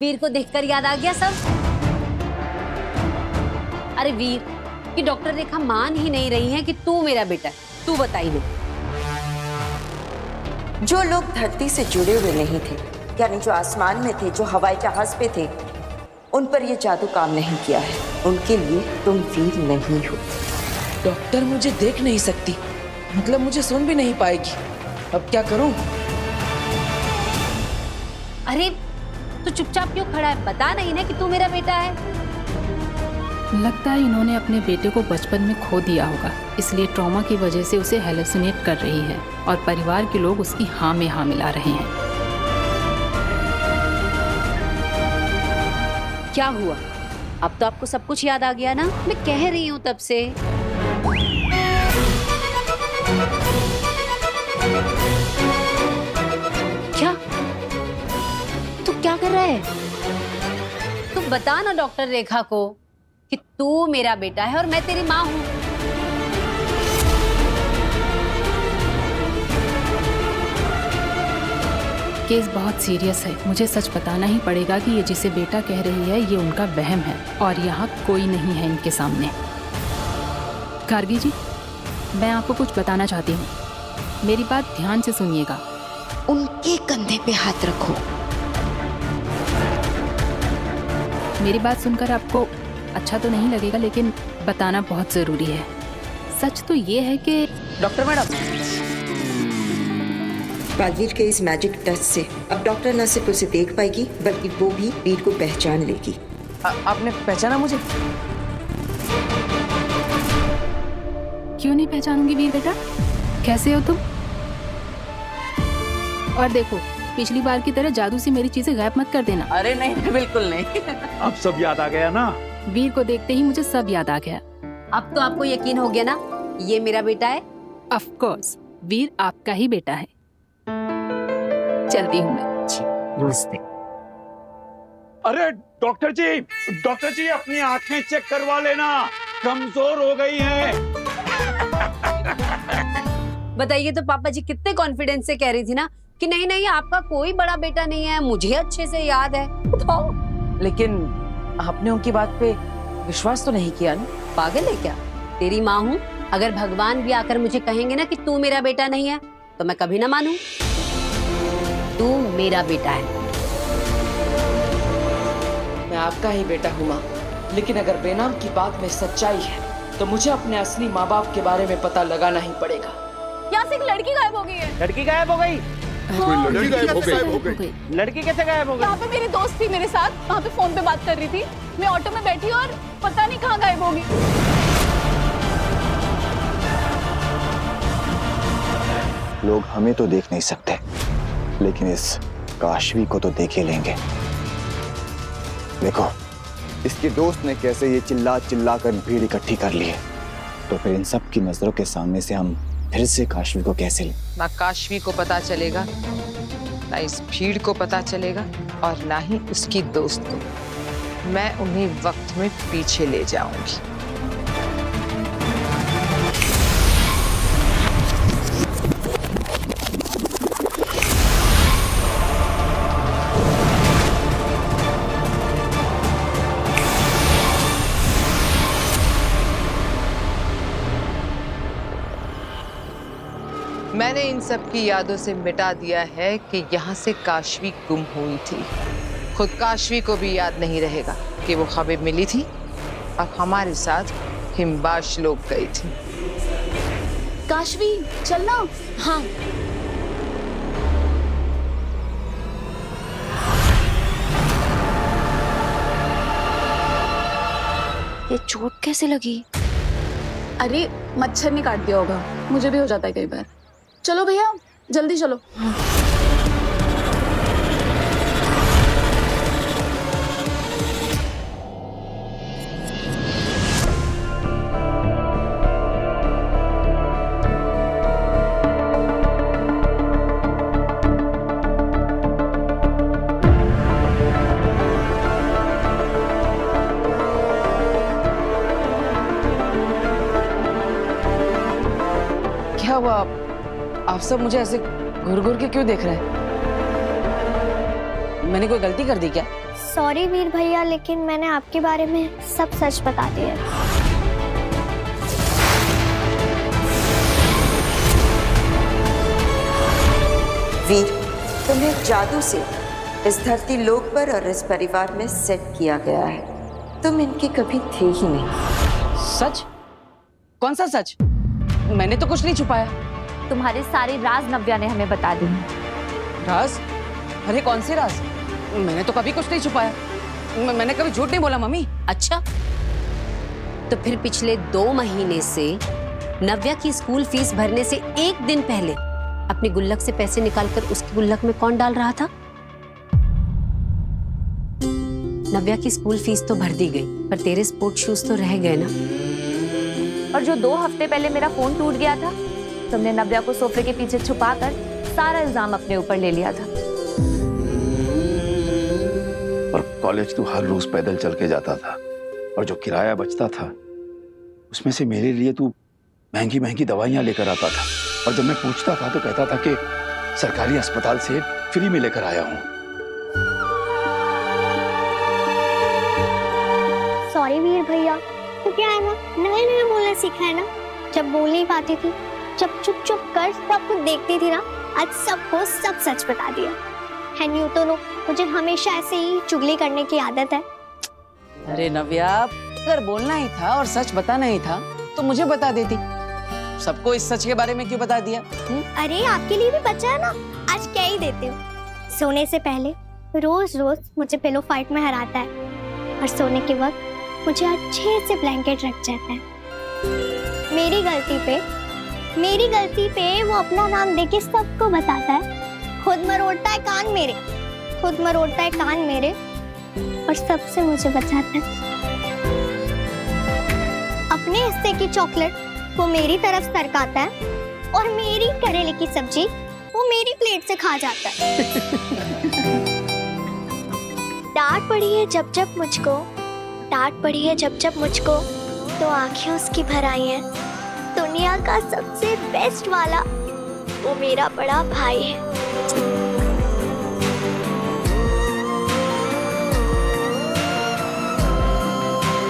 वीर को देखकर याद आ गया सब? अरे वीर, कि डॉक्टर रेखा मान ही नहीं रही है कि तू मेरा बेटा है। तू बताई ना। जो लोग धरती से जुड़े हुए नहीं थे, यानी जो आसमान में थे, जो हवाई जहाज पे थे, उन पर ये जादू काम नहीं किया है। उनके लिए तुम वीर नहीं हो। डॉक्टर मुझे देख नहीं सकती, मतलब मुझे सुन भी नहीं पाएगी। अब क्या करूं? अरे तू चुपचाप क्यों खड़ा है? बता नहीं ना कि तू मेरा बेटा है। लगता है इन्होंने अपने बेटे को बचपन में खो दिया होगा, इसलिए ट्रॉमा की वजह से उसे हेलुसिनेट कर रही है और परिवार के लोग उसकी हाँ में हाँ मिला रहे हैं। क्या हुआ? अब तो आपको सब कुछ याद आ गया ना? मैं कह रही हूँ तब से। क्या? तू क्या कर रहा है? तू बता ना डॉक्टर रेखा को कि तू मेरा बेटा है और मैं तेरी माँ हूँ। केस बहुत सीरियस है, मुझे सच बताना ही पड़ेगा कि ये जिसे बेटा कह रही है ये उनका वहम है और यहाँ कोई नहीं है इनके सामने। गार्गी जी, मैं आपको कुछ बताना चाहती हूँ, मेरी बात ध्यान से सुनिएगा। उनके कंधे पे हाथ रखो। मेरी बात सुनकर आपको अच्छा तो नहीं लगेगा, लेकिन बताना बहुत जरूरी है। सच तो ये है कि डॉक्टर मैडम, बालवीर के इस मैजिक टच से अब डॉक्टर न सिर्फ उसे देख पाएगी बल्कि वो भी वीर को पहचान लेगी। आपने पहचाना मुझे? क्यों नहीं पहचानूंगी वीर बेटा, कैसे हो तुम? और देखो, पिछली बार की तरह जादू से मेरी चीजें गायब मत कर देना। अरे नहीं, बिल्कुल नहीं। अब सब याद आ गया ना? वीर को देखते ही मुझे सब याद आ गया। अब तो आपको यकीन हो गया ना, ये मेरा बेटा है? ऑफ कोर्स, वीर आपका ही बेटा है। चलती हूँ मैं। नमस्ते। अरे डॉक्टर जी अपनी आंखें चेक करवा लेना, कमजोर हो गई हैं। बताइए तो पापा जी कितने कॉन्फिडेंस से कह रही थी ना कि नहीं नहीं आपका कोई बड़ा बेटा नहीं है, मुझे अच्छे से याद है। बताओ। लेकिन आपने उनकी बात पे विश्वास तो नहीं किया ना? पागल है क्या? तेरी माँ हूँ, अगर भगवान भी आकर मुझे कहेंगे ना कि तू मेरा बेटा नहीं है तो मैं कभी ना मानूं। तू मेरा बेटा है। मैं आपका ही बेटा हूँ माँ, लेकिन अगर बेनाम की बात में सच्चाई है तो मुझे अपने असली माँ बाप के बारे में पता लगाना ही पड़ेगा। यहाँ से एक लड़की गायब हो गई है। लड़की गायब हो गई? हाँ। लड़की गायब हो गई? लड़की कैसे गायब हो गई? यहाँ पे मेरी दोस्त थी मेरे साथ, वहाँ पे फोन पे बात कर रही थी, मैं ऑटो में बैठी और पता नहीं कहाँ गायब होगी। लोग हमें तो देख नहीं सकते, लेकिन इस काशवी को तो देख ही लेंगे। देखो, इसके दोस्त ने कैसे ये चिल्ला चिल्ला कर भीड़ इकट्ठी कर ली है, तो फिर इन सब की नजरों के सामने से हम फिर से काशवी को कैसे लें? ना काशवी को पता चलेगा, ना इस भीड़ को पता चलेगा, और ना ही उसकी दोस्त को। मैं उन्हीं वक्त में पीछे ले जाऊंगी। मैंने इन सब की यादों से मिटा दिया है कि यहाँ से काशवी गुम हुई थी। खुद काशवी को भी याद नहीं रहेगा कि वो खबर मिली थी और हमारे साथ हिमबाश लोग गई थी। काशवी चलना। हाँ ये चोट कैसे लगी? अरे मच्छर ने काट दिया होगा, मुझे भी हो जाता है कई बार। चलो भैया जल्दी चलो। क्या हुआ? आप सब मुझे ऐसे घूर घूर के क्यों देख रहे हैं? मैंने कोई गलती कर दी क्या? सॉरी वीर भैया, लेकिन मैंने आपके बारे में सब सच बता दिया। वीर, तुम्हें जादू से इस धरती लोक पर और इस परिवार में सेट किया गया है। तुम इनके कभी थे ही नहीं। सच? कौन सा सच? मैंने तो कुछ नहीं छुपाया। तुम्हारे सारे राज नव्या ने हमें बता दी। राज? अरे कौन से राज? मैंने तो कभी कुछ नहीं छुपाया। मैंने कभी झूठ नहीं बोला मम्मी। अच्छा, तो फिर पिछले 2 महीने से नव्या की स्कूल फीस भरने से एक दिन पहले अपनी गुल्लक से पैसे निकालकर उसकी गुल्लक में कौन डाल रहा था? नव्या की स्कूल फीस तो भर दी गई, पर तेरे स्पोर्ट शूज तो रह गए ना। और जो 2 हफ्ते पहले मेरा फोन टूट गया था, तुमने नव्या को सोफे के पीछे छुपाकर सारा इल्जाम अपने ऊपर ले लिया था। और कॉलेज तू हर रोज पैदल चल के जाता था, और जो किराया बचता था उसमें से मेरे लिए तू महंगी महंगी दवाइयां लेकर आता था। और जब मैं पूछता था तो कहता था कि सरकारी अस्पताल से फ्री में लेकर आया हूं। सॉरी वीर भैया, तो क्या है ना, नए नए बोलना सीखा है ना। जब बोल नहीं पाती थी, जब चुप चुप कर सब कुछ देखती थी ना, आज सबको सब सच बता दिया है। न्यू तो मुझे हमेशा ऐसे ही चुगली करने की आदत है। अरे नव्या, अगर बोलना ही था और सच बताना ही था तो मुझे बता देती। सबको इस सच के बारे में क्यों बता दिया? अरे आपके लिए भी बचा है ना, आज क्या ही देते हो। सोने से पहले रोज रोज मुझे पिलो फाइट में हराता है, और सोने के वक्त मुझे अच्छे से ब्लैंकेट रख जाता है। मेरी गलती पे वो अपना नाम देके सबको बताता है। खुद मरोड़ता है कान मेरे, और सबसे मुझे बचाता है। अपने हिस्से की चॉकलेट वो मेरी तरफ सरकाता है, और मेरी करेले की सब्जी वो मेरी प्लेट से खा जाता है। डांट पड़ी है जब जब मुझको तो आंखें उसकी भर आई हैं। दुनिया का सबसे बेस्ट वाला वो मेरा बड़ा भाई है।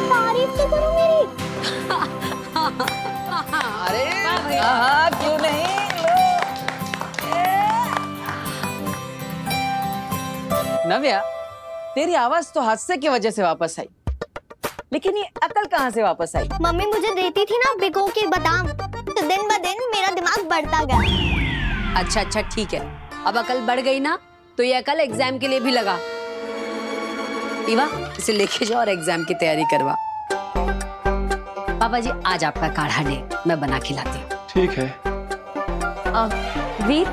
तारीफ तो करो मेरी। अरे क्यों नहीं? नव्या, तेरी आवाज तो हादसे की वजह से वापस आई, लेकिन ये अकल कहाँ से वापस आई? मम्मी मुझे देती थी ना भिगो के बादाम, तो दिन ब दिन मेरा दिमाग बढ़ता गया। अच्छा ठीक है, अब अकल बढ़ गई ना, तो ये अकल एग्जाम के लिए भी लगा। ईवा, इसे लेके जाओ और एग्जाम की तैयारी करवा। पापा जी, आज आपका काढ़ा ले, मैं बना के लाती हूँ। ठीक है। वीर,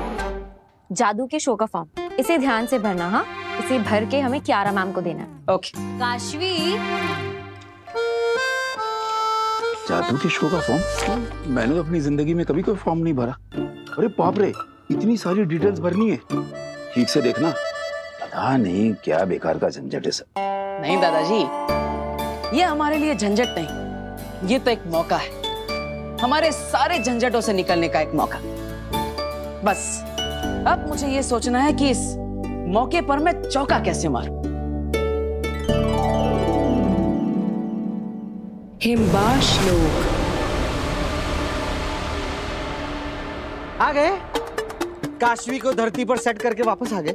जादू के शो का फॉर्म, इसे ध्यान से भरना। हाँ, इसे भर के हमें कियारा मैम को देना है। ओके। काशवी, जादू के शो का फॉर्म? मैंने तो अपनी जिंदगी में कभी कोई फॉर्म नहीं भरा। अरे बाप रे, इतनी सारी डिटेल्स भरनी है। ठीक से देखना, पता नहीं क्या बेकार का झंझट है सब। नहीं दादाजी, ये हमारे लिए झंझट नहीं, ये तो एक मौका है, हमारे सारे झंझटों से निकलने का एक मौका। बस अब मुझे ये सोचना है कि इस मौके पर मैं चौका कैसे मारूं। हिमबाश लोग आ गए। काशवी को धरती पर सेट करके वापस आ गए,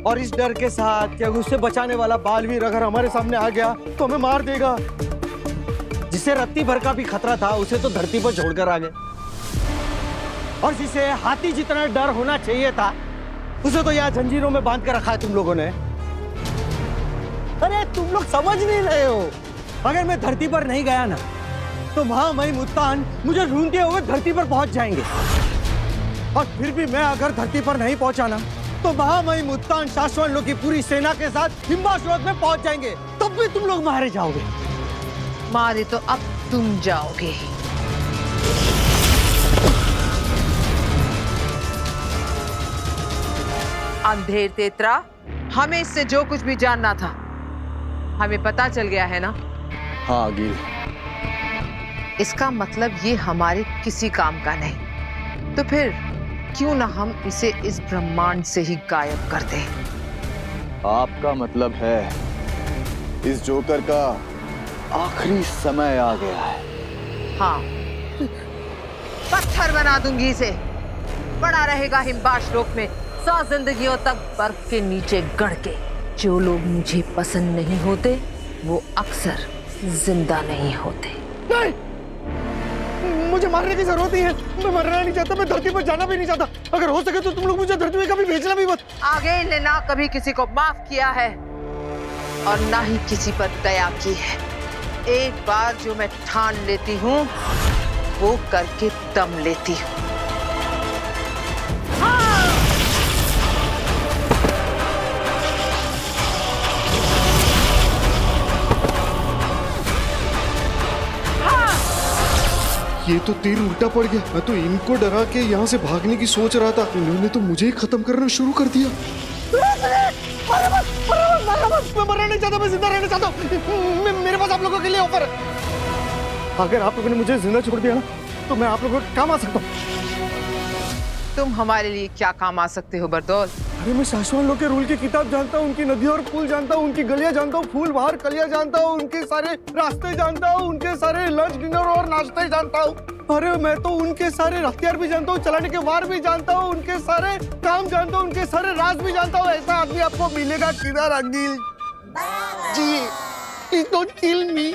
और इस डर के साथ कि उससे बचाने वाला बालवीर अगर हमारे सामने आ गया तो हमें मार देगा। जिसे रत्ती भर का भी खतरा था उसे तो धरती पर छोड़कर आ गए, और जिसे हाथी जितना डर होना चाहिए था उसे तो यहाँ जंजीरों में बांध कर रखा है तुम लोगों ने। अरे तुम लोग समझ नहीं रहे हो, अगर मैं धरती पर नहीं गया ना तो महामहिम मुत्तान मुझे ढूंढते हुए धरती पर पहुंच जाएंगे, और फिर भी मैं अगर धरती पर नहीं पहुंचा ना तो महामहिम मुत्तान शाश्वत लोग की पूरी सेना के साथ हिमबाश लोक में पहुंच जाएंगे, तब भी तुम लोग मारे जाओगे। मारे तो अब तुम जाओगे। अंधेर तेतरा, हमें इससे जो कुछ भी जानना था हमें पता चल गया है ना? हाँ गिल। इसका मतलब ये हमारे किसी काम का नहीं, तो फिर क्यों ना हम इसे इस ब्रह्मांड से ही गायब कर दें? आपका मतलब है इस जोकर का आखिरी समय आ गया है? हाँ, पत्थर बना दूंगी इसे। पड़ा रहेगा हिमबाश लोक में 100 जिंदगियों तक बर्फ के नीचे गड़ के। जो लोग मुझे पसंद नहीं होते वो अक्सर जिंदा नहीं होते। नहीं, मुझे मारने की जरूरत नहीं है। मैं मरना नहीं चाहता, मैं धरती पर जाना भी नहीं चाहता। अगर हो सके तो तुम लोग मुझे धरती में कभी भेजना भी मत। आगे ने ना कभी किसी को माफ किया है और ना ही किसी पर दया की है। एक बार जो मैं ठान लेती हूँ वो करके दम लेती हूँ। ये तो तीर उल्टा पड़ गया। मैं तो इनको डरा के यहाँ से भागने की सोच रहा था, इन्होंने तो मुझे ही खत्म करना शुरू कर दिया। मैं मरना नहीं चाहता, मैं जिंदा रहना चाहता हूँ। मेरे पास आप लोगों के लिए ऑफर है। अगर आप लोगों ने मुझे जिंदा छोड़ दिया ना तो मैं आप लोगों के काम आ सकता हूँ। तुम हमारे लिए क्या काम आ सकते हो बरदौल? अरे मैं शाश्वत लोग के रूल की किताब जानता हूँ, उनकी नदियाँ और पुल जानता हूँ, उनकी गलियाँ जानता हूँ, फूल बाहर कलियाँ जानता हूँ, उनके सारे रास्ते जानता हूँ, उनके सारे लंच डिनर और नाश्ते जानता हूँ। अरे मैं तो उनके सारे हथियार भी जानता हूँ, चलाने के वार भी जानता हूँ, उनके सारे काम जानता हूँ, उनके सारे राज भी जानता हूँ। ऐसा आदमी आपको मिलेगा किधर अंगिल जी? Please don't kill me।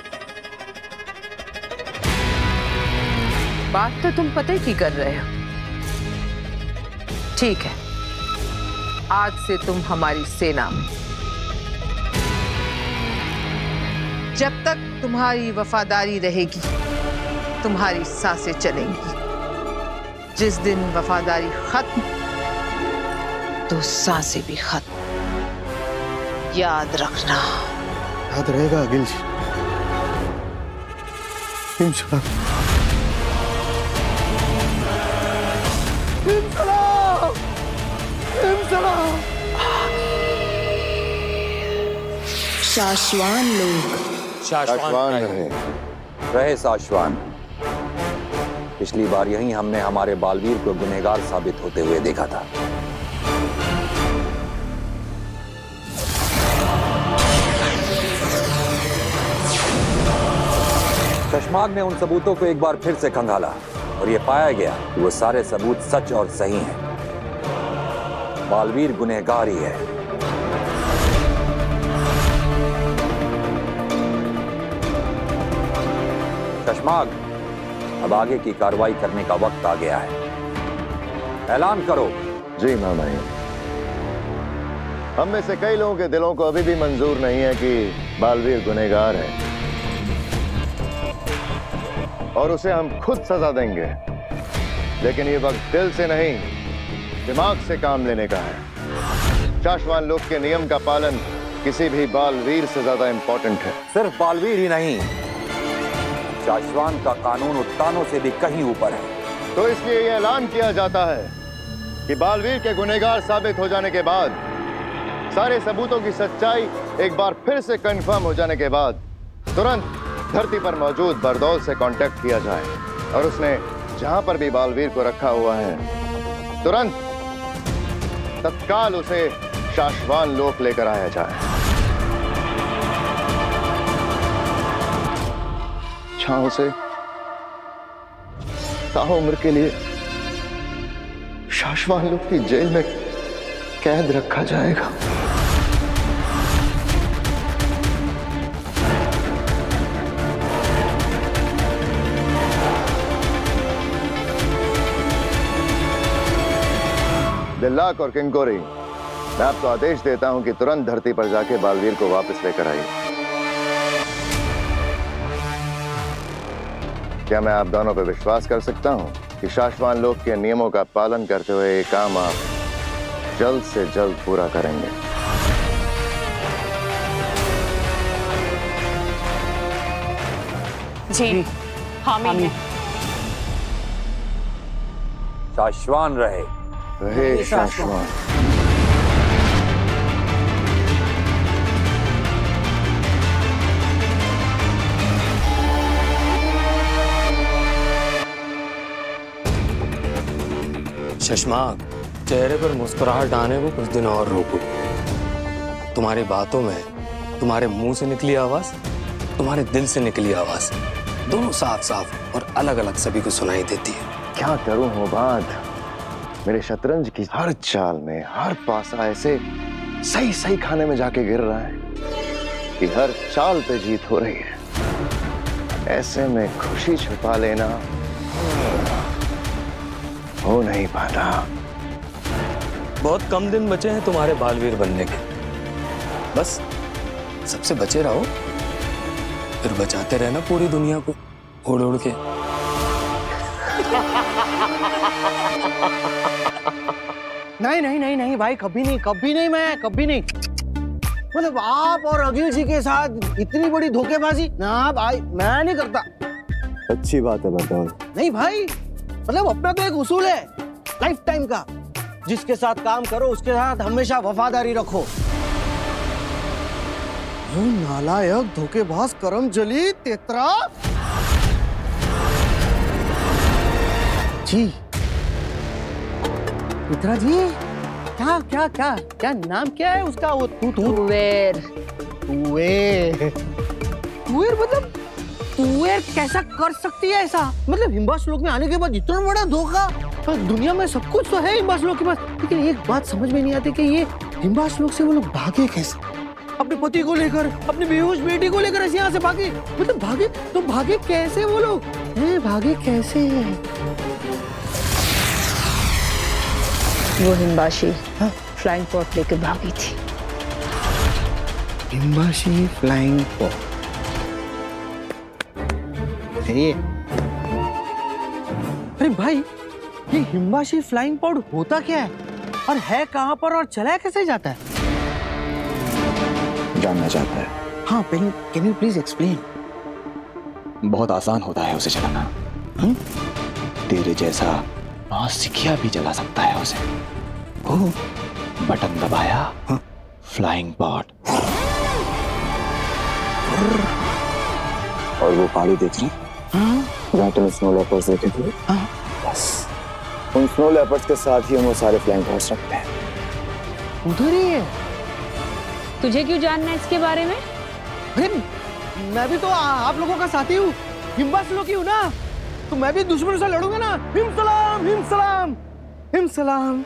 बात तो तुम पता ही कर रहे हो। ठीक है, आज से तुम हमारी सेना में। जब तक तुम्हारी वफादारी रहेगी तुम्हारी सांसें चलेंगी। जिस दिन वफादारी खत्म तो सांसें भी खत्म। याद रखना। याद रहेगा अगिल जी। इंशाल्लाह। शाश्वान लोग। शाश्वान रहे शाश्वान। पिछली बार यही हमने हमारे बालवीर को गुनहगार साबित होते हुए देखा था। चश्माग ने उन सबूतों को एक बार फिर से खंगाला और यह पाया गया कि वो सारे सबूत सच और सही हैं। बालवीर गुनहगार ही है। चश्माग, अब आगे की कार्रवाई करने का वक्त आ गया है। ऐलान करो। जी मामा, हम में से कई लोगों के दिलों को अभी भी मंजूर नहीं है कि बालवीर गुनहगार है और उसे हम खुद सजा देंगे। लेकिन ये वक्त दिल से नहीं दिमाग से काम लेने का है। शाश्वान लोक के नियम का पालन किसी भी बालवीर से ज्यादा इंपॉर्टेंट है। सिर्फ बालवीर ही नहीं, शाश्वान का कानून उत्तानों से भी कहीं ऊपर है। तो इसलिए यह ऐलान किया जाता है कि बालवीर के गुनहगार साबित हो जाने के बाद, सारे सबूतों की सच्चाई एक बार फिर से कंफर्म हो जाने के बाद, तुरंत धरती पर मौजूद बरदौल से कांटेक्ट किया जाए और उसने जहां पर भी बालवीर को रखा हुआ है तुरंत तत्काल उसे शाश्वान लोक लेकर आया जाए। जहां उसे ताउम्र के लिए शाश्वान लोक की जेल में कैद रखा जाएगा। दिल्लाक और किंकोरी, मैं आपको आदेश देता हूं कि तुरंत धरती पर जाके बालवीर को वापस लेकर आइए। क्या मैं आप दोनों पर विश्वास कर सकता हूं कि शाश्वान लोक के नियमों का पालन करते हुए ये काम आप जल्द से जल्द पूरा करेंगे? जी, हामी है। शाश्वान रहे शाश्वान। चश्माग, चेहरे पर मुस्कुराहट आने को कुछ दिन और रोको। तुम्हारी बातों में तुम्हारे मुंह से निकली आवाज, तुम्हारे दिल से निकली आवाज, दोनों साफ साफ और अलग अलग सभी को सुनाई देती है। क्या करूं होबाद, मेरे शतरंज की हर चाल में हर पासा ऐसे सही सही खाने में जाके गिर रहा है कि हर चाल पे जीत हो रही है। ऐसे में खुशी छुपा लेना हो नहीं पाता। बहुत कम दिन बचे हैं तुम्हारे बालवीर बनने के, बस सबसे बचे रहो, फिर बचाते रहना पूरी दुनिया को उड़ उड़ के। नहीं नहीं नहीं नहीं भाई, कभी नहीं, मैं कभी नहीं। मतलब आप और अखिल जी के साथ इतनी बड़ी धोखेबाजी ना भाई, मैं नहीं करता। अच्छी बात है बताओ। नहीं भाई, मतलब अपना तो एक उसूल है लाइफ टाइम का, जिसके साथ काम करो उसके साथ हमेशा वफादारी रखो। नालायक, धोखेबाज, करमजली, तेतरा। जी तेतरा जी, क्या क्या क्या क्या नाम क्या है उसका? वो तुवेर मतलब तुवेर कैसा कर सकती है ऐसा? मतलब हिम्बाश्लोक में आने के बाद इतना बड़ा धोखा। दुनिया में सब कुछ तो है हिम्बाश्लोक के पास, लेकिन एक बात समझ में नहीं आती कि ये हिम्बाश्लोक से वो लोग भागे कैसे? अपने पति को लेकर, अपनी बेहोश बेटी को लेकर ऐसे यहाँ से भागे। मतलब भागे कैसे वो लोग? भागे कैसे? वो हिम्बाशी फ्लाइंग पॉट लेकर भागी थी। हिम्बाशी फ्लाइंग पॉट। अरे भाई, ये हिम्बाशी फ्लाइंग पॉड होता क्या है और है कहाँ पर और चलाया कैसे जाता है? जानना चाहता है? हाँ, कैन यू प्लीज एक्सप्लेन? बहुत आसान होता है उसे चलाना। तेरे जैसा नौसिखिया भी चला सकता है उसे। बटन दबाया, फ्लाइंग पॉड। और वो पहाड़ी देख रही, जहाँ तुम स्नो लेपर्ड्स देखे थे, बस उन स्नो लेपर्ड्स के साथ ही हम वो सारे फ्लाइंग पॉड्स रखते हैं। उधर ही है। तुझे क्यों जानना है इसके बारे में? मैं भी तो आप लोगों का साथी हूँ, हिम्बाश्लोक हूँ ना, तो मैं भी दुश्मनों से लड़ूंगा ना। हिम सलाम, हिम सलाम, हिम सलाम।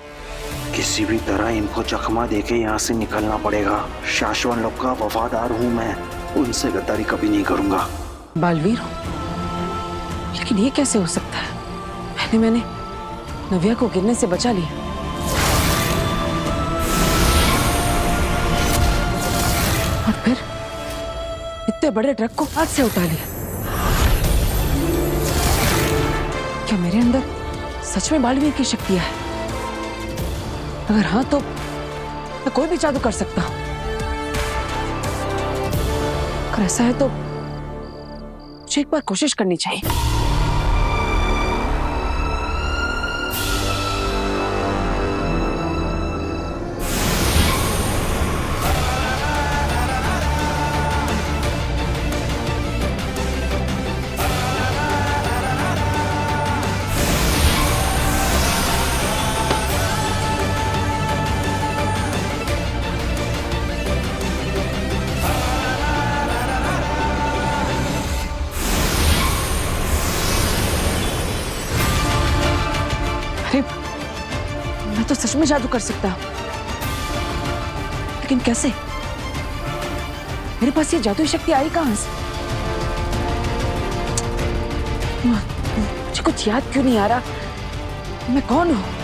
किसी भी तरह इनको चकमा देके यहाँ से निकलना पड़ेगा। शाश्वन लोग का वफादार हूँ मैं, उनसे गद्दारी कभी नहीं करूंगा। बालवीर हो, लेकिन ये कैसे हो सकता है? मैंने नव्या को गिरने से बचा लिया, और फिर इतने बड़े ट्रक को हाथ से उठा लिया। क्या मेरे अंदर सच में बालवीर की शक्तियां है? अगर हाँ तो मैं कोई भी जादू कर सकता हूं। अगर ऐसा है तो मुझे एक बार कोशिश करनी चाहिए। मैं तो सच में जादू कर सकता हूं, लेकिन कैसे? मेरे पास ये जादुई शक्ति आई कहां से? मुझे कुछ याद क्यों नहीं आ रहा? मैं कौन हूं?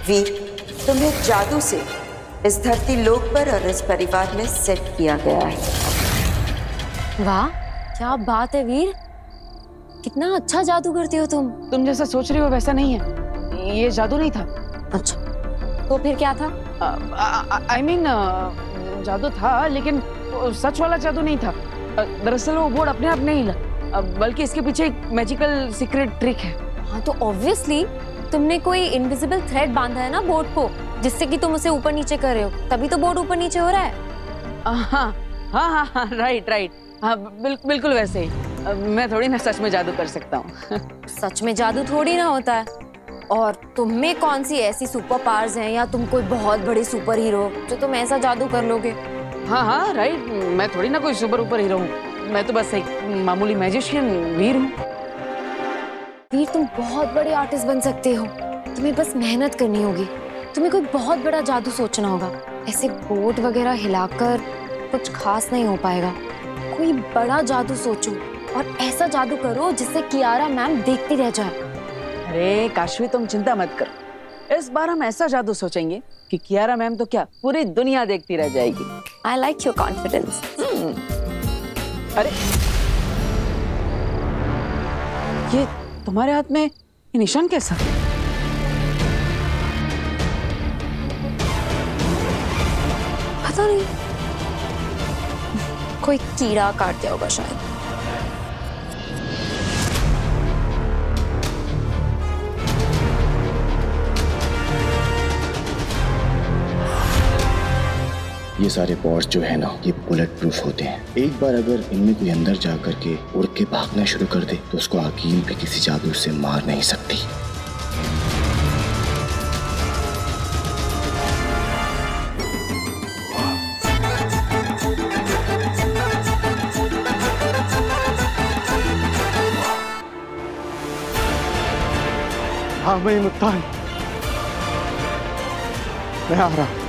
वीर, तुम्हें जादू से इस धरती लोक पर और इस परिवार में सेट किया गया है। वाह, क्या बात है वीर, कितना अच्छा जादू करते हो तुम। तुम जैसा सोच रही हो वैसा नहीं है, ये जादू नहीं था। अच्छा, तो फिर क्या था? I mean, जादू था, लेकिन सच वाला जादू नहीं था। दरअसल वो बोर्ड अपने आप नहीं हिला, बल्कि इसके पीछे एक मैजिकल सीक्रेट ट्रिक है। हाँ, तो ऑब्वियसली तुमने कोई इनविजिबल थ्रेड बांधा है ना बोर्ड को, जिससे कि तुम उसे ऊपर नीचे कर रहे हो, तभी तो बोर्ड ऊपर नीचे हो रहा है। हाँ हाँ हाँ हाँ, राइट राइट, हाँ बिल्कुल वैसे ही। मैं थोड़ी ना सच में जादू कर सकता हूँ। सच में जादू थोड़ी ना होता है। और तुम में कौन सी ऐसी सुपर पावर्स हैं, या तुम कोई बहुत बड़े सुपर हीरो जो तुम ऐसा जादू कर लोगे? हाँ हाँ राइट, मैं थोड़ी ना कोई सुपर हीरो हूँ, मैं तो बस एक मामूली मैजिशियन वीर हूँ। वीर, तुम बहुत बड़े आर्टिस्ट बन सकते हो, तुम्हें बस मेहनत करनी होगी। तुम्हें कोई बहुत बड़ा जादू सोचना होगा। ऐसे बोर्ड वगैरह हिलाकर कुछ खास नहीं हो पाएगा। कोई बड़ा जादू सोचो और ऐसा जादू करो जिससे कियारा मैम देखती रह जाए। अरे काशवी, तुम चिंता मत करो, इस बार हम ऐसा जादू सोचेंगे कि कियारा मैम तो क्या पूरी दुनिया देखती रह जाएगी। I like your confidence. अरे ये तुम्हारे हाथ में ये निशान कैसा? पता नहीं, कोई कीड़ा काट दिया होगा शायद। ये सारे पॉट्स जो है ना, ये बुलेट प्रूफ होते हैं। एक बार अगर इनमें कोई अंदर जा करके उड़ के भागना शुरू कर दे तो उसको अकील भी किसी जादू से मार नहीं सकती। हाँ मैं मुत्तान, मैं आ रहा हूं।